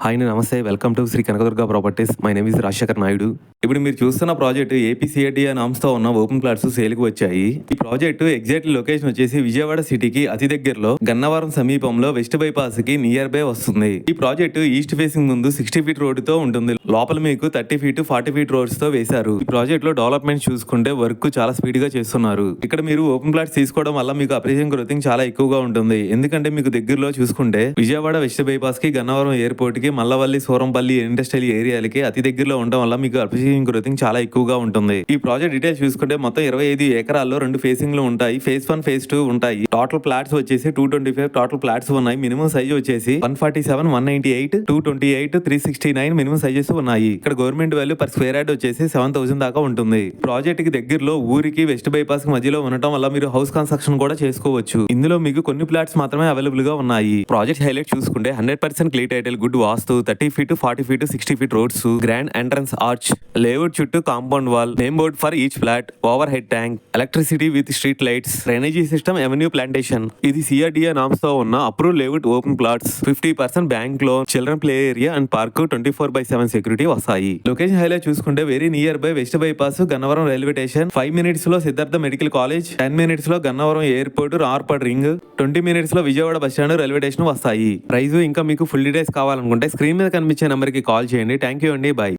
Hi నమస్తే, welcome to Sri Kanakadurga properties. My name is Rajasekhar Naidu. ఇప్పుడు మీరు చూస్తున్న ప్రాజెక్ట్ APCRDA నామ్స్ తో ఉన్న ఓపెన్ ప్లాట్స్ సేల్కి వచ్చాయి. ఈ ప్రాజెక్ట్ ఎగ్జాక్ట్ లొకేషన్ వచ్చేసి విజయవాడ సిటీకి అతి దగ్గరలో గన్నవరం సమీపంలో వెస్ట్ బైపాస్ కి నియర్ బై వస్తుంది. ఈ ప్రాజెక్ట్ ఈస్ట్ ఫేసింగ్ ముందు 60 ఫీట్ రోడ్ తో ఉంటుంది. లోపల మీకు 30 ఫీట్ 40 ఫీట్ రోడ్స్ తో వేశారు. ఈ ప్రాజెక్ట్ లో డెవలప్మెంట్ చూసుకుంటే వర్క్ చాలా స్పీడ్ గా చేస్తున్నారు. ఇక్కడ మీరు ఓపెన్ ప్లాట్స్ తీసుకోవడం వల్ల మీకు అప్రిషియేషన్ గ్రోతింగ్ చాలా ఎక్కువగా ఉంటుంది. ఎందుకంటే మీకు దగ్గరలో చూసుకుంటే విజయవాడ వెస్ట్ బైపాస్ కి గన్నవరం ఎయిర్పోర్ట్ కి మల్లవల్లి సోరంపల్లి ఇండస్ట్రియల్ ఏరియాలకి అతి దగ్గరలో ఉండడం వల్ల మీకు అప్రిషియేషన్ గ్రోతింగ్ చాలా ఎక్కువగా ఉంటుంది. ఈ ప్రాజెక్ట్ డీటెయిల్స్ చూసుకుంటే మొత్తం 25 ఎకరాల్లో 2 ఫేసింగ్ లో ఉంటాయి. ఫేజ్ 1 ఫేజ్ 2 ఉంటాయి. టోటల్ ప్లాట్స్ వచ్చేసి 225 టోటల్ ప్లాట్స్ ఉన్నాయి. మినిమం సైజ్ వచ్చేసి 147, 198, 228, 369 మినిమం సైజెస్ ఉన్నాయి. ఇక్కడ government value per square yard వచ్చేసి 7,000 దాకా ఉంటుంది. ప్రాజెక్ట్ కి దగ్గరలో ఊరికి వెస్ట్ బైపాస్ కి మధ్యలో ఉండటం వల్ల మీరు హౌస్ కన్స్ట్రక్షన్ కూడా చేసుకోవచ్చు. ఇందులో మీకు కొన్ని ప్లాట్స్ మాత్రమే అవైలబుల్ గా ఉన్నాయి. ప్రాజెక్ట్ హైలైట్ చూసుకుంటే 100% clear title, good vastu, 30 feet 40 feet 60 feet roads, grand entrance arch, layout చుట్టూ compound wall, name board for each flat, overhead tank, electricity with street lights, drainage system, avenue plantation. ఇది CRDA నామ్స్ తో ఉన్న approve layout open plots. 50% bank loan, children play area and park, 24/7 security వస్తాయి. Location highlight చూసుకుంటే very near by west bypass, Gannavaram railway station, 5 minutes లో Siddhartha medical college, 10 minutes లో Gannavaram airport ఆర్పడ్ ring, 20 minutes లో Vijayawada bus stand railway station వస్తాయి. Price ఇంకా మీకు full details కావాలనుకుంటే screen మీద కనిపించే నెంబర్ కి కాల్ చేయండి. థ్యాంక్ యూ అండి, బై.